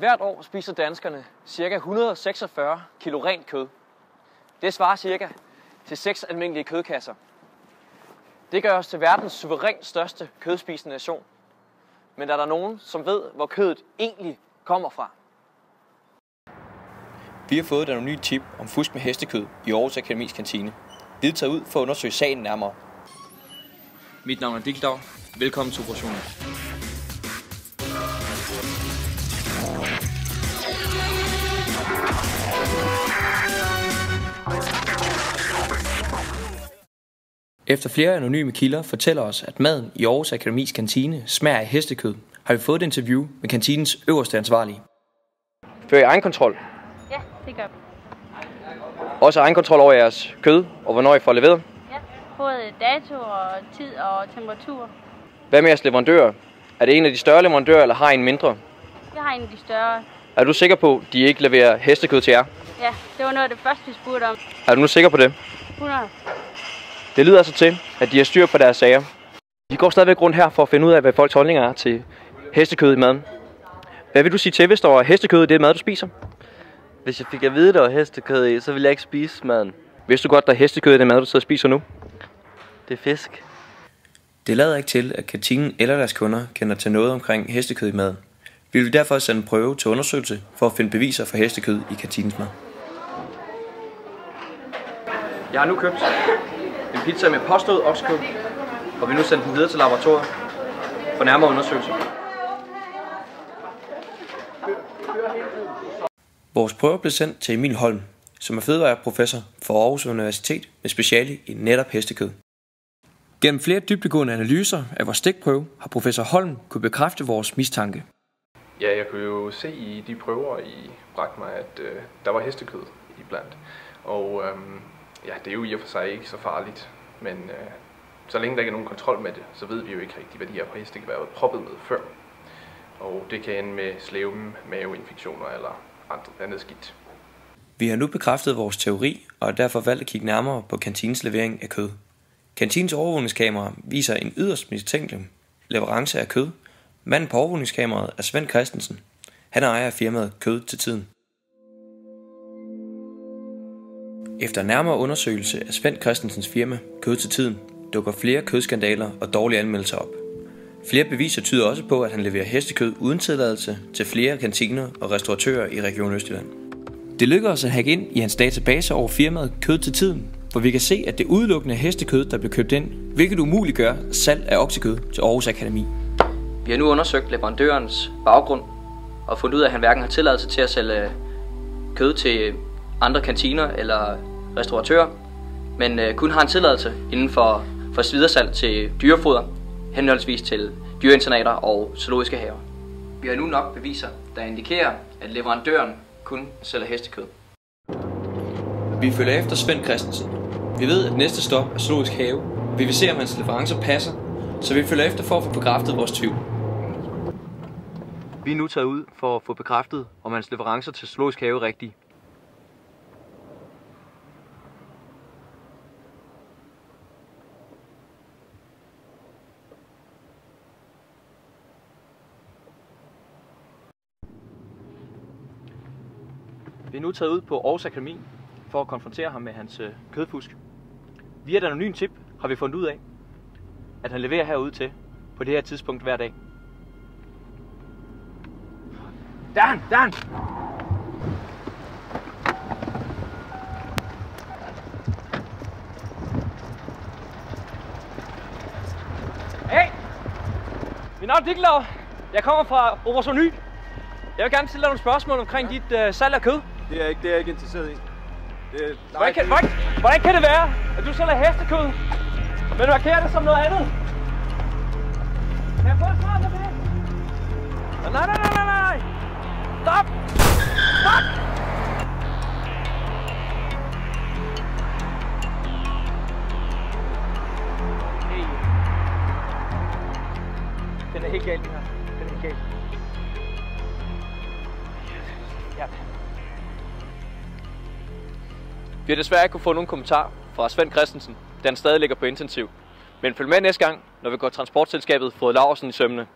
Hvert år spiser danskerne ca. 146 kilo rent kød. Det svarer ca. til 6 almindelige kødkasser. Det gør os til verdens suverænt største kødspisende nation. Men er der nogen, som ved, hvor kødet egentlig kommer fra? Vi har fået et anonymt tip om fusk med hestekød i Aarhus Akademis kantine. Vi er taget ud for at undersøge sagen nærmere. Mit navn er Dikkeldau. Velkommen til operationen. Efter flere anonyme kilder fortæller os, at maden i Aarhus Akademis kantine smager af hestekød, har vi fået et interview med kantinens øverste ansvarlige. Fører I egenkontrol? Ja, det gør vi. Også egenkontrol over jeres kød, og hvornår I får leveret? Ja, både dato og tid og temperatur. Hvad med jeres leverandører? Er det en af de større leverandører, eller har I en mindre? Jeg har en af de større. Er du sikker på, at de ikke leverer hestekød til jer? Ja, det var noget af det første, vi spurgte om. Er du nu sikker på det? 100. Det lyder altså til, at de har styr på deres sager. Vi går stadigvæk rundt her for at finde ud af, hvad folks holdninger er til hestekød i maden. Hvad vil du sige til, hvis der var hestekød i det mad, du spiser? Hvis jeg fik at vide, der var hestekød i, så ville jeg ikke spise maden. Vidste du godt, der er hestekød i det mad, du sidder og spiser nu? Det er fisk. Det lader ikke til, at kantinen eller deres kunder kender til noget omkring hestekød i maden. Vi vil derfor sende en prøve til undersøgelse for at finde beviser for hestekød i kantinens mad. Jeg har nu købt en pizza med påstået oksekød, og vi nu sendt den videre til laboratoriet for nærmere undersøgelse. Vores prøver blev sendt til Emil Holm, som er fødevareprofessor for Aarhus Universitet med speciale i netop hestekød. Gennem flere dybdegående analyser af vores stikprøve har professor Holm kunne bekræfte vores mistanke. Ja, jeg kunne jo se i de prøver, I bragte mig, at der var hestekød iblandt. Og ja, det er jo i og for sig ikke så farligt, men så længe der ikke er nogen kontrol med det, så ved vi jo ikke rigtigt, hvad de her heste kan være proppet med før. Og det kan ende med slævem, maveinfektioner eller andet skidt. Vi har nu bekræftet vores teori, og har derfor valgt at kigge nærmere på kantinens levering af kød. Kantinens overvågningskamera viser en yderst mistænkelig leverance af kød. Manden på overvågningskameraet er Svend Christensen. Han er ejer af firmaet Kød til Tiden. Efter nærmere undersøgelse af Svend Christensens firma Kød til Tiden, dukker flere kødskandaler og dårlige anmeldelser op. Flere beviser tyder også på, at han leverer hestekød uden tilladelse til flere kantiner og restauratører i Region Østjylland. Det lykkedes at hacke ind i hans database over firmaet Kød til Tiden, hvor vi kan se, at det udelukkende er hestekød, der blev købt ind, hvilket umuliggør salg af oksekød til Aarhus Akademi. Vi har nu undersøgt leverandørens baggrund og fundet ud af, at han hverken har tilladelse til at sælge kød til andre kantiner eller restauratører, men kun har en tilladelse inden for videresalg til dyrefoder, henholdsvis til dyreinternater og zoologiske haver. Vi har nu nok beviser, der indikerer, at leverandøren kun sælger hestekød. Vi følger efter Svend Christensen. Vi ved, at næste stop er zoologisk have. Vi vil se, om hans leverancer passer, så vi følger efter for at få bekræftet vores tvivl. Vi er nu taget ud for at få bekræftet, om hans leverancer til zoologisk have er rigtige. Vi er nu taget ud på Aarhus Akademi for at konfrontere ham med hans kødfusk. Via et anonymt tip har vi fundet ud af, at han leverer herude til på det her tidspunkt hver dag. Dan! Hey! Mit navn er Dikkeldau. Jeg kommer fra Operation Ny. Jeg vil gerne stille dig nogle spørgsmål omkring dit salg af kød. Det er jeg ikke interesseret i. Hvordan kan det være, at du sælger hestekød, men markerer det som noget andet? Kan jeg få et svar på det? Nej! Stop! Hey. Den er helt galt, det her. Den er helt galt. Ja. Vi har desværre ikke kunne få nogen kommentar fra Svend Christensen, da han stadig ligger på intensiv. Men følg med næste gang, når vi går transportselskabet Frode Laursen i sømmene.